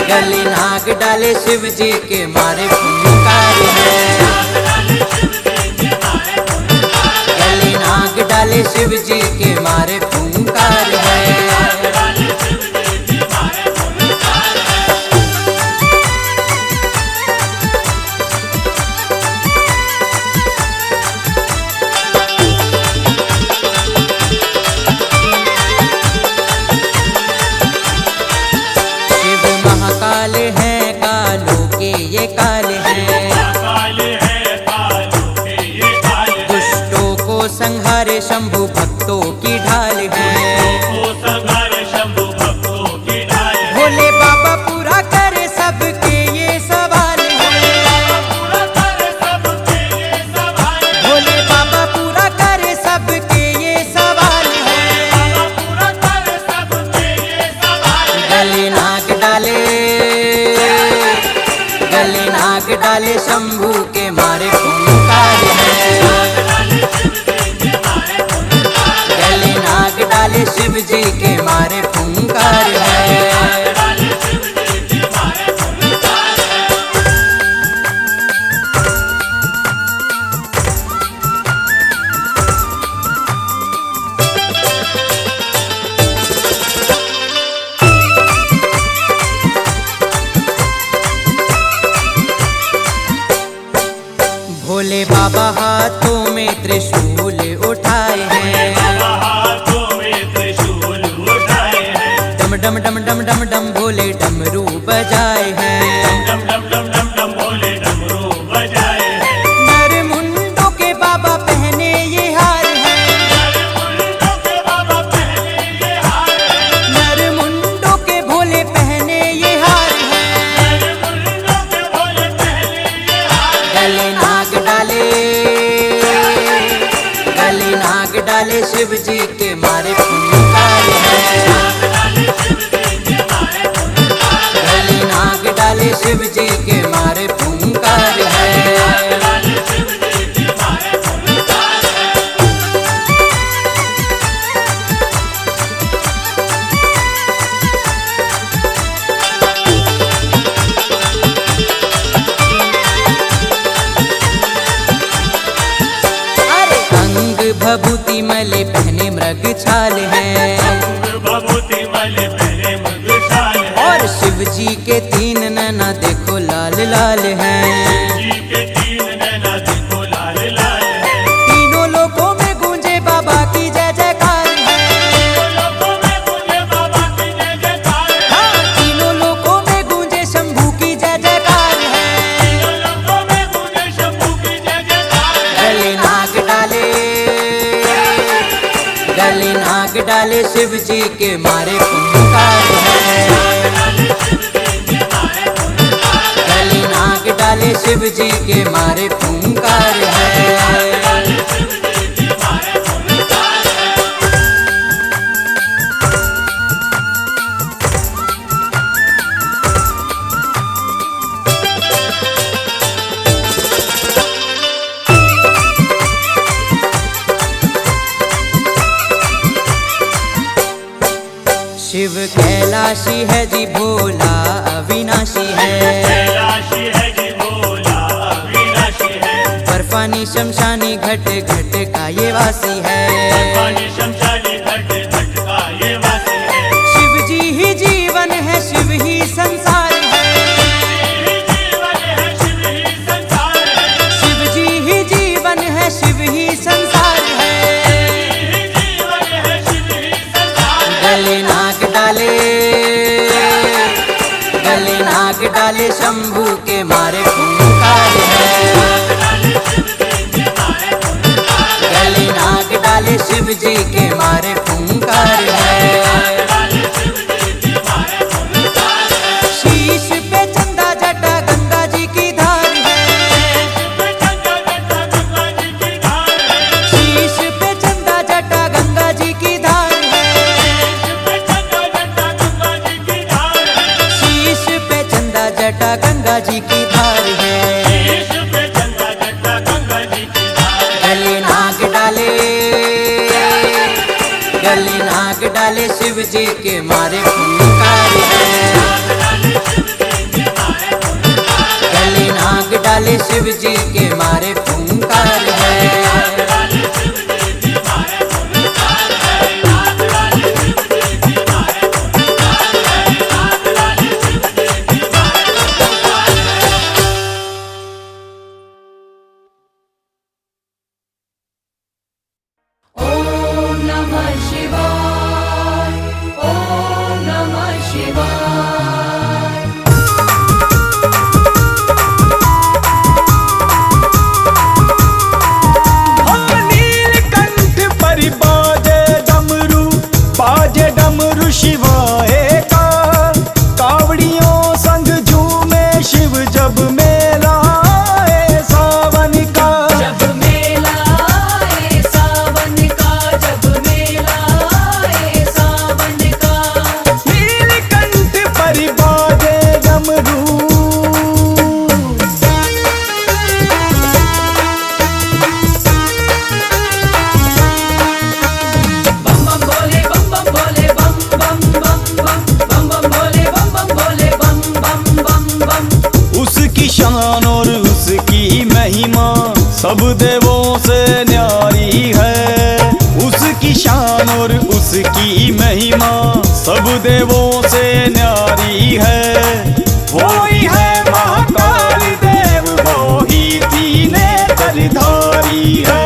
गले नाग डाले शिव जी के मारे फुंकार है। गले नाग डाले शिव जी के मारे फुंकार है। काल है कालों के ये काल है, दुष्टों को संहारे शंभु भक्तों की ढाल है। भोले बाबा पूरा करे सबके ये सवाल है। भोले बाबा पूरा करे सबके ये सवाल है। गले नाग डाले गले नाग डाले शंभू के मारे फुंकार है। गले नाग डाले शिव जी के मारे फुंकार है। भोले बाबा हाथों में त्रिशूल उठाए हैं। डम डम डम डम डम डम भोले डमरू बजाए हैं। नर मुंडों के बाबा पहने ये हार हैं। नर मुंडों के भोले पहने ये हार हैं। गले नाग डाले शिव जी के मारे फुंकार है। गले नाग डाले शिव जी के मारे फुंकार है। भभूति मले पहने मृग छाल है। और शिव जी के तीन नैना देखो लाल लाल हैं। तीनों लोकों में गूंजे बाबा की जय जयकार है। हाँ, तीनों लोकों में गूंजे शंभू की जय जयकार है। गले नाग डाले शिव जी के मारे फुंकार है। गले नाग डाले शिव जी के मारे फुंकार है। शिव कैलाशी है जी भोला अविनाशी है। बर्फानी शमशानी घट घट का ये वासी है। शिव जी ही जीवन है, शिव ही संसार है। शिव जी ही जीवन है, शिव ही संसार है। गले नाग डाले शंभू के मारे फुंकार है। गले नाग डाले शिव जी के मारे फुंकार है। शीश पे चंदा जटा गंगा जी की धार है। शीश पे चंदा जटा गंगा जी की धार है। शीश पे चंदा जटा गंगा जी की धार है। गले नाग डाले शिव जी के मारे फुंकार है। लाल शिव जी के मारे फूंकार है। सब देवों से न्यारी है उसकी शान और उसकी महिमा, सब देवों से न्यारी है। वो ही है महाकाल देव, वो ही तीन नेत्रधारी है।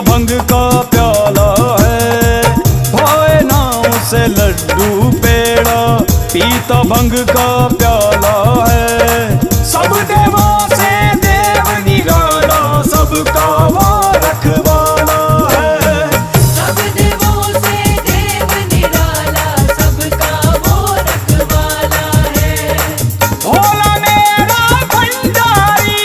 भंग का प्याला है, भाई नाव से लड्डू पेड़ा पीता भंग का प्याला है। सब देवों से देव निराला, सबका वो रखवाला है। सब देवों से देव निराला, सबका वो रखवाला है। भोला मेरा भंडारी,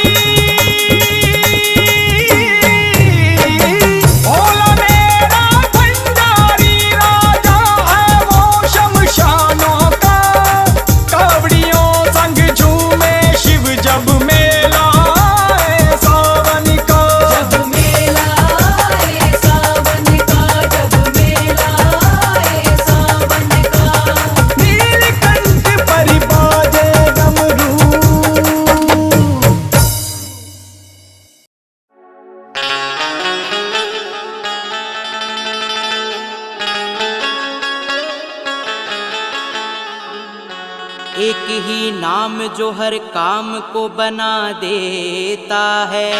एक ही नाम जो हर काम को बना देता है,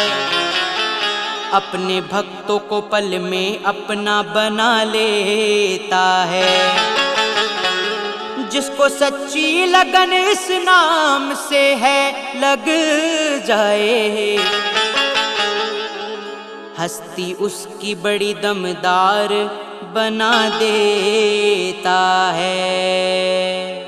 अपने भक्तों को पल में अपना बना लेता है। जिसको सच्ची लगन इस नाम से है लग जाए, हस्ती उसकी बड़ी दमदार बना देता है।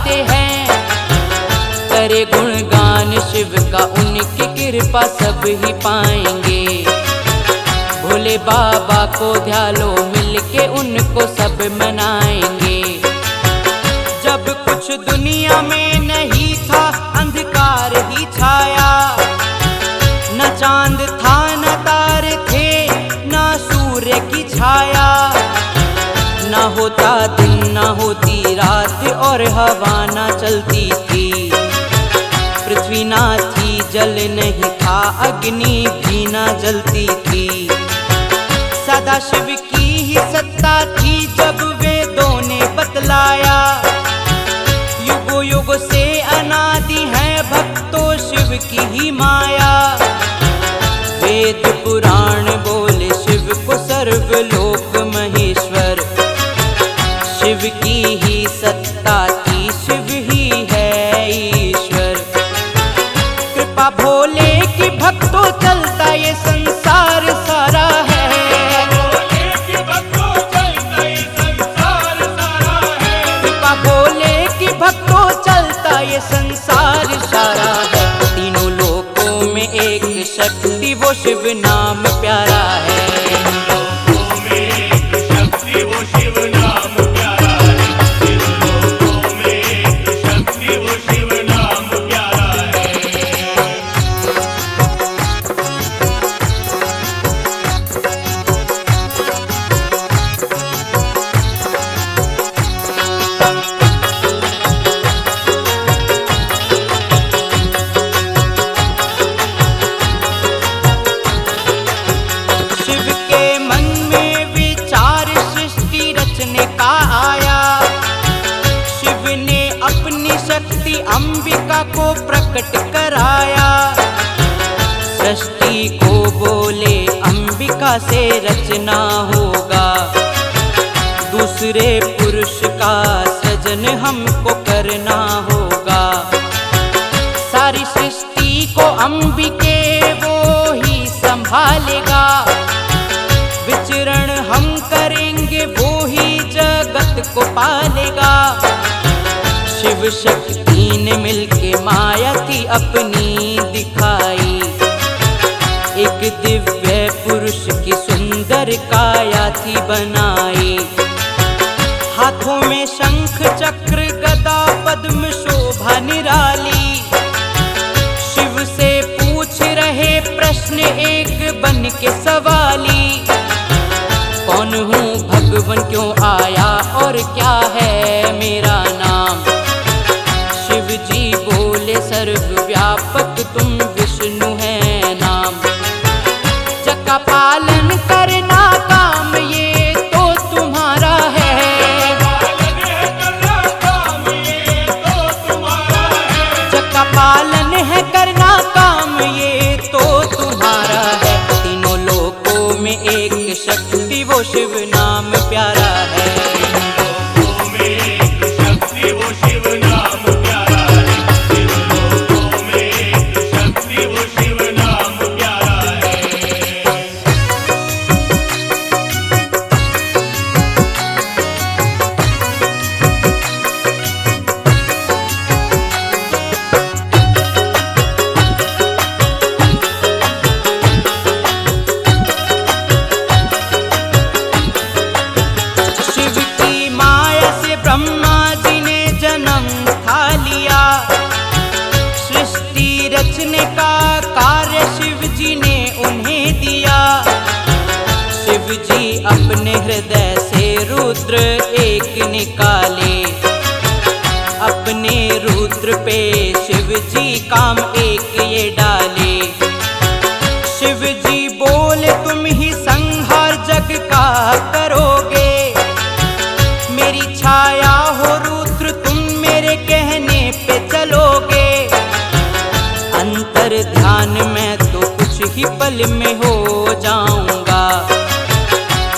गाते हैं। करे गुणगान शिव का, उनकी कृपा सब ही पाएंगे। भोले बाबा को ध्यालो, मिलके उनको सब मनाएंगे। जब कुछ दुनिया में नहीं था, अंधकार ही छाया। न चांद था न तारे थे, न सूर्य की छाया। न होता दिन न होती रात, और हवा न चलती थी। पृथ्वी ना थी, जल नहीं था, अग्नि भी न जलती थी। सदा शिव की ही सत्ता थी, जब वेदों ने बतलाया। युगों युगों से अनादि है भक्तों शिव की ही माया। वेद पुराण बोले शिव को सर्वलोक महेश्वर। शिव की ही सत्ता थी, शिव ही है ईश्वर। कृपा भोले की भक्तों चलता ये संसार सारा है। कृपा भोले की भक्तों चलता ये संसार सारा है। तीनों लोकों में एक शक्ति, वो शिव नाम प्यारा है। अंबिका को प्रकट कराया। सृष्टि को बोले अंबिका से रचना होगा। दूसरे पुरुष का सृजन हमको करना होगा। सारी सृष्टि को अंबिके वो ही संभालेगा। विचरण हम करेंगे, वो ही जगत को पालेगा। शिव शक्ति ने मिलके माया थी अपनी दिखाई। एक दिव्य पुरुष की सुंदर काया थी बनाई। हाथों में शंख चक्र गदा पद्म शोभा निराली। शिव से पूछ रहे प्रश्न एक बन के सवाली। कौन हूँ भगवान, क्यों आया और क्या है मेरा नाम। शिव जी बोले सर्वव्यापक तुम विष्णु है नाम। जग का पालन करना काम ये तो तुम्हारा है। जग का पालन है करना काम ये तो तुम्हारा है। तीनों लोकों में एक शक्ति, वो शिव नाम प्यारा है। रचने का कार्य शिव जी ने उन्हें दिया। शिव जी अपने हृदय से रुद्र एक निकाले। अपने रुद्र पे शिव जी काम एक ये डाले। शिव जी बोले तुम ही संहार जग का करोगे। मेरी छाया हो रुद्र, तुम मेरे कहने पे चलोगे। अंतर ध्यान में तो कुछ ही पल में हो जाऊंगा।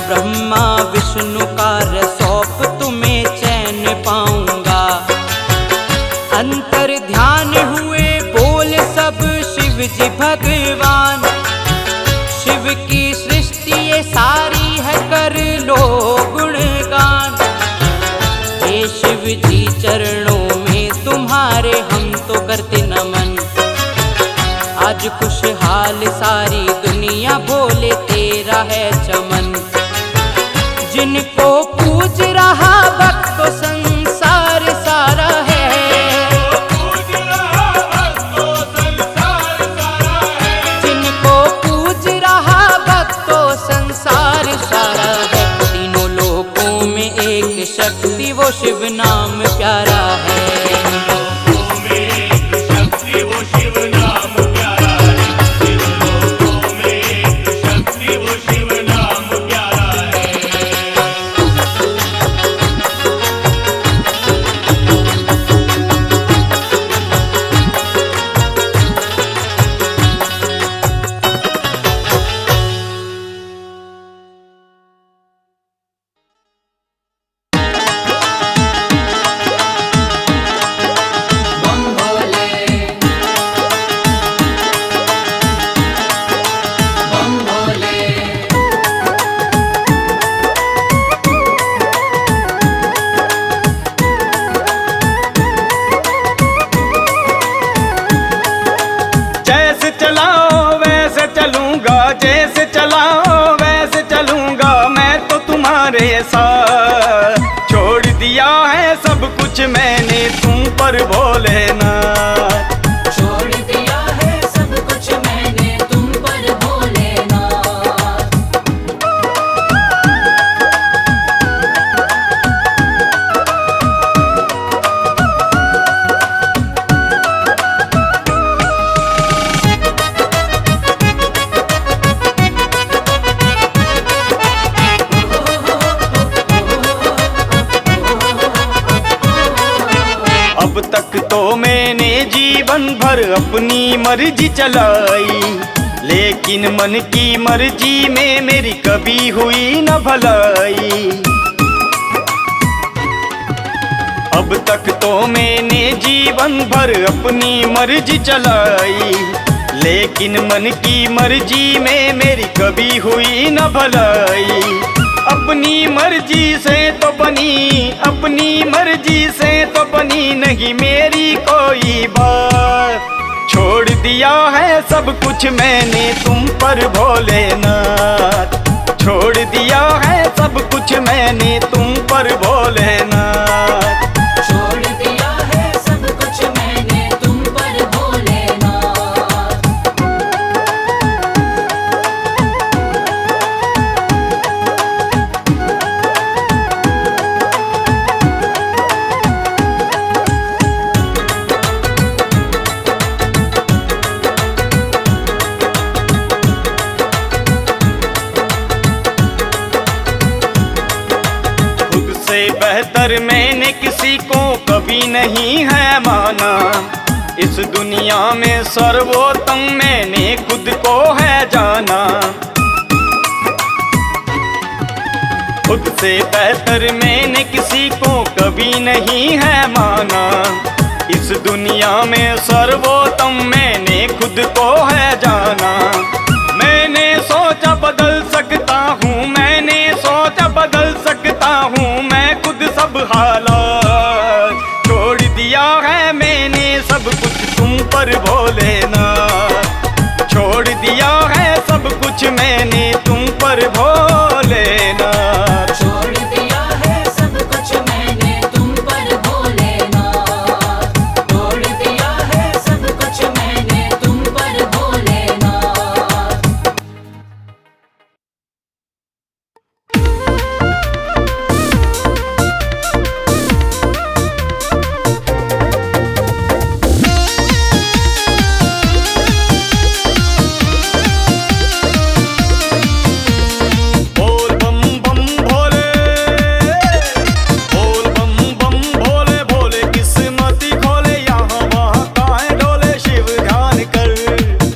ब्रह्मा विष्णु का सौंप तुम्हें चैन पाऊंगा। अंतर ध्यान हुए बोल सब शिव जी भगवान। शिव की सृष्टि ये सारी है, कर लो गुणगान। हे शिव जी चरणों में आज खुशहाल सारी दुनिया, भोले तेरा है चमन। जिनको पूज रहा भक्त तो संसार सारा है, जिनको पूज रहा भक्त तो संसार सारा है। तीनों लोकों में एक शक्ति वो शिव नाम प्यारा है। जैसे चलाओ वैसे चलूंगा मैं तो तुम्हारे साथ। छोड़ दिया है सब कुछ मैंने तुम पर भोलेनाथ। छोड़ दिया है सब कुछ मैंने तुम पर भोलेनाथ। अब तक तो मैंने जीवन भर अपनी मर्जी चलाई, लेकिन मन की मर्जी में मेरी कभी हुई न भलाई। अब तक तो मैंने जीवन भर अपनी मर्जी चलाई, लेकिन मन की मर्जी में मेरी कभी हुई न भलाई। अपनी मर्जी से तो बनी, अपनी मर्जी से तो बनी नहीं मेरी कोई बात। छोड़ दिया है सब कुछ मैंने तुम पर भोलेनाथ। छोड़ दिया है सब कुछ मैंने तुम पर भोलेनाथ। छोड़ दिया है सब कुछ मैंने तुम पर भोलेनाथ। खुद से बेहतर मैंने किसी को कभी नहीं है माना। इस दुनिया में सर्वोत्तम मैंने खुद को है जाना। खुद से बेहतर मैंने किसी को कभी नहीं है माना। इस दुनिया में सर्वोत्तम मैंने खुद को है जाना। मैंने सोचा बदल सकता हूँ, मैंने सोचा बदल सकता हूँ मैं खुद सब हालात। छोड़ दिया है मैंने सब कुछ तुम पर भोलेनाथ। छोड़ दिया है सब कुछ मैंने तुम पर भोलेनाथ। छोड़ दिया है सब कुछ मैंने तुम पर भोलेनाथ। छोड़ दिया है सब कुछ मैंने तुम पर भोलेनाथ। बोल बम बम भोले, बोल बम बम भोले, भोले किस्मती खोले यहाँ वहाँ काहे डोले। शिव ध्यान कर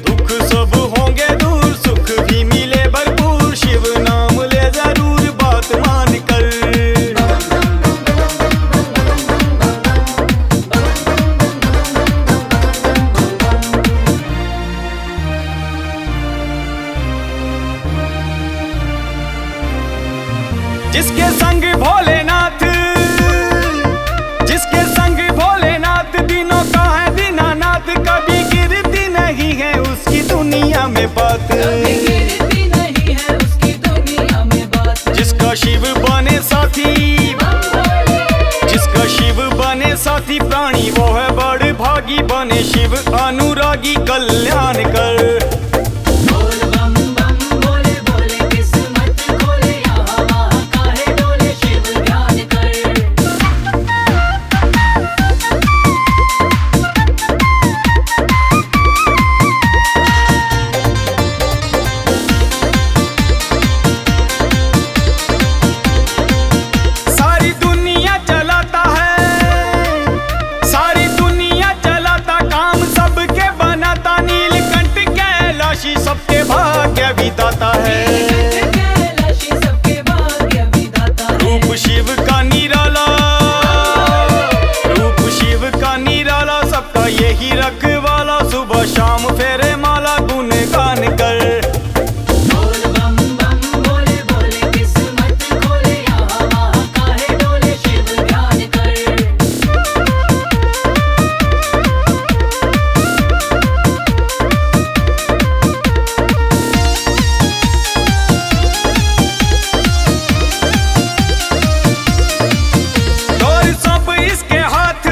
दुख सब होंगे दूर, सुख भी मिले भरपूर। शिव नाम ले जरूर बात मान कर। जिसके संग भोलेनाथ, जिसके संग भोलेनाथ, दिनों का है दीनानाथ। कभी गिरती नहीं है उसकी में बात, कभी गिरती नहीं है उसकी दुनिया में बात। जिसका शिव बने साथी, जिसका शिव बने साथी प्राणी वो है बड़ भागी, बने शिव अनुरागी कल्याण कर। बोल बम बम बोले बोले किस्मत खोले, यहाँ वहाँ काहे डोले शिव ध्यान कर। सारी दुनिया चलाता है, सारी दुनिया चलाता काम सबके बनाता, नीलकंठ कैलाशी सबके भाग्य विधाता है। कैलाशी सबके भाग्य विधाता है। रूप शिव का निराला, रूप शिव का निराला सबका यही रखवाला, सुबह शाम फेरे माला गुणगान कर। बोल बम बम बोले बोले किस्मत खोले, यहाँ वहाँ काहे डोले शिव ध्यान कर। डोर सौंप इसके हाथ,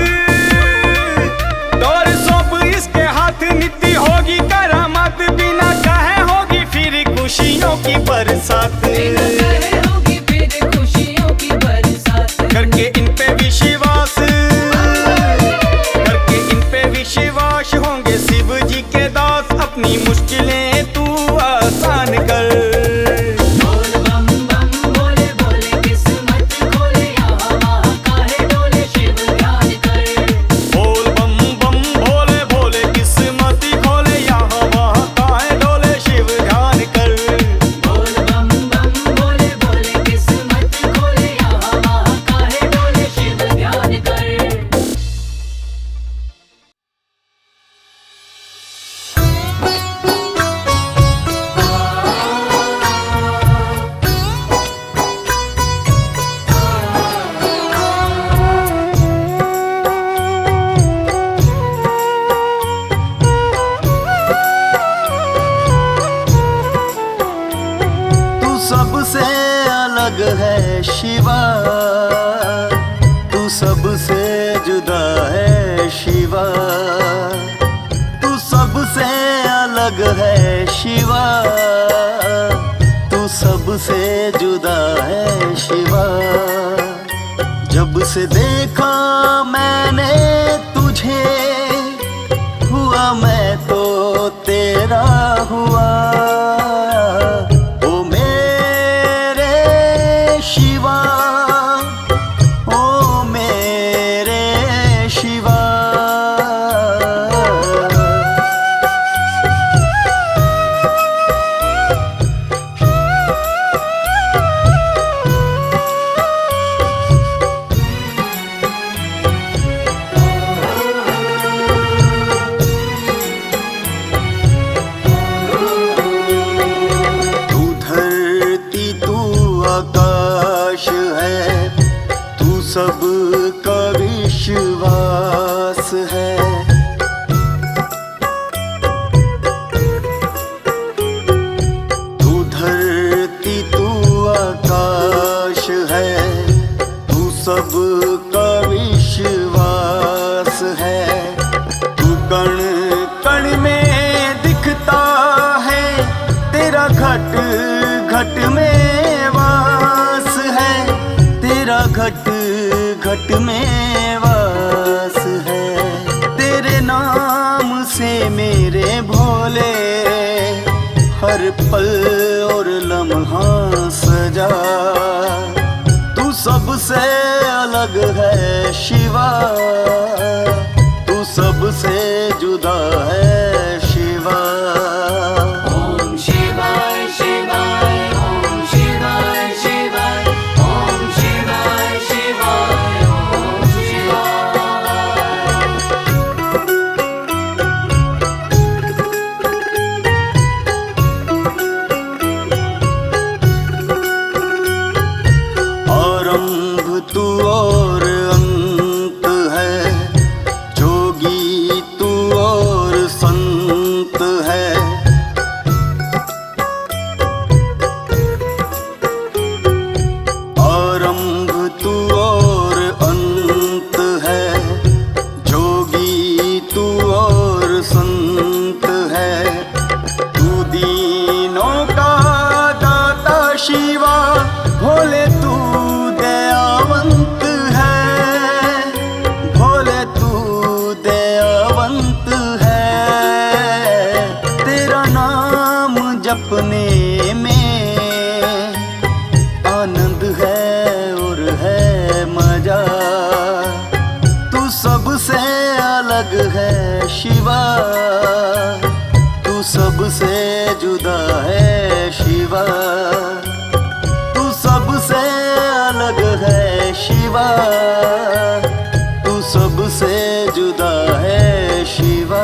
डोर सौंप इसके हाथ, नित्य होगी करामात, बिना कहे होगी फिर खुशियों की बरसात। बिना कहे होगी फिर खुशियों की बरसात। करके इन पे विश्वास, करके इन पे विश्वास होंगे शिव जी के दास, अपनी मुश्किलें तू आसान कर। बोल बम बम बोले बोले किस्मत खोले, यहाँ वहाँ काहे डोले शिव ध्यान कर। बोल बम बम भोले भोले किस्मत खोले, यहाँ वहाँ काहे डोले शिव ध्यान कर। बोल बम बम बोले बोले किस्मत खोले, यहाँ वहाँ काहे डोले शिव ध्यान कर। तू सबसे अलग है शिवा, तू सबसे जुदा है शिवा, तू सबसे अलग है शिवा, तू सबसे जुदा है शिवा। जब से देखा मैंने तुझे, हुआ मैं तो तेरा हुआ। ओ मेरे शिवा, ओ मेरे शिवा। तू धरती तू आकाश है, तू सबका विश्वास है। तू धरती तू आकाश है, तू सबका विश्वास है। तू कण कण में दिखता है, तेरा घट घट में वास है, तेरा घट घट में वास है। तेरे नाम से मेरे भोले हर पल और लम्हा सजा। तू सबसे अलग है शिवा, तू सबसे जुदा है शिवा। ओम शिवाय शिवाय, ओम शिवाय शिवाय, ओम शिवाय शिवाय, ओम शिवाय। आरंभ तू और अंत है, जोगी तू और संत है। तेरा नाम जपने में आनंद है और है मजा। तू सबसे अलग है शिवा, तू सबसे जुदा है शिवा, तू सबसे अलग है शिवा, तू सबसे जुदा है शिवा।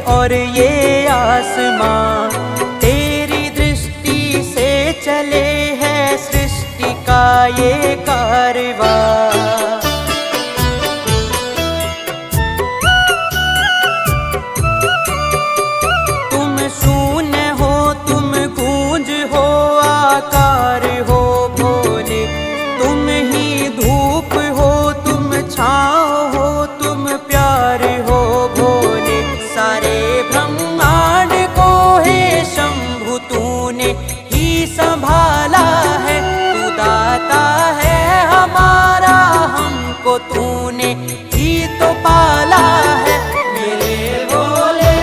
और ये आसमां तेरी दृष्टि से चले है सृष्टि का ये कारवां। तुम शून्य हो, तुम गूंज हो, आकार हो भोले, तुम ही धूप हो, तुम छाँव हो, तुम प्यार हो भोले। सारे ब्रह्मांड को हे शंभु तूने ही संभाला है, तू दाता है हमारा, हमको तूने ही तो पाला है। मेरे भोले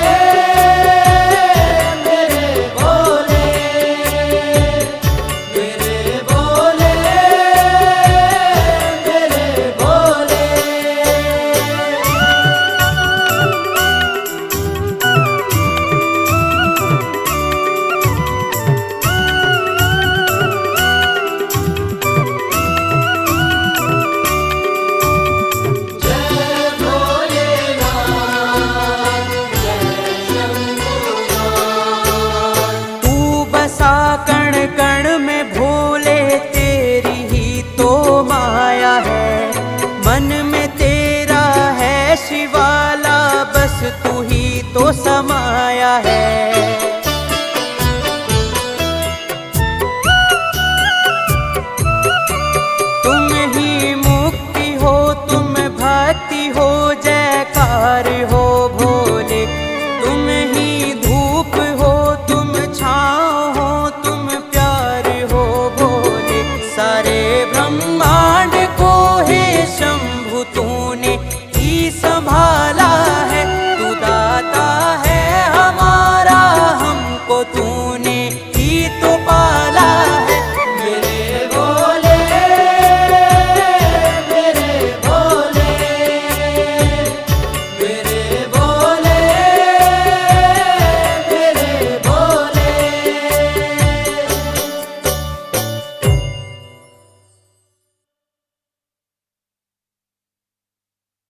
मेरे भोले मेरे भोले मेरे भोले। कण कण में भोले तेरी ही तो माया है, मन में तेरा है शिवाला, बस तू ही तो समाया है। तुम ही मुक्ति हो, तुम भक्ति हो, जयकार हो भोले, तुम ही धूप हो, तुम छाँव हो, तुम प्यार हो भोले। सारे ब्रह्मांड को हे शंभु तूने ही संभाला है, तू दाता है हमारा, हमको तू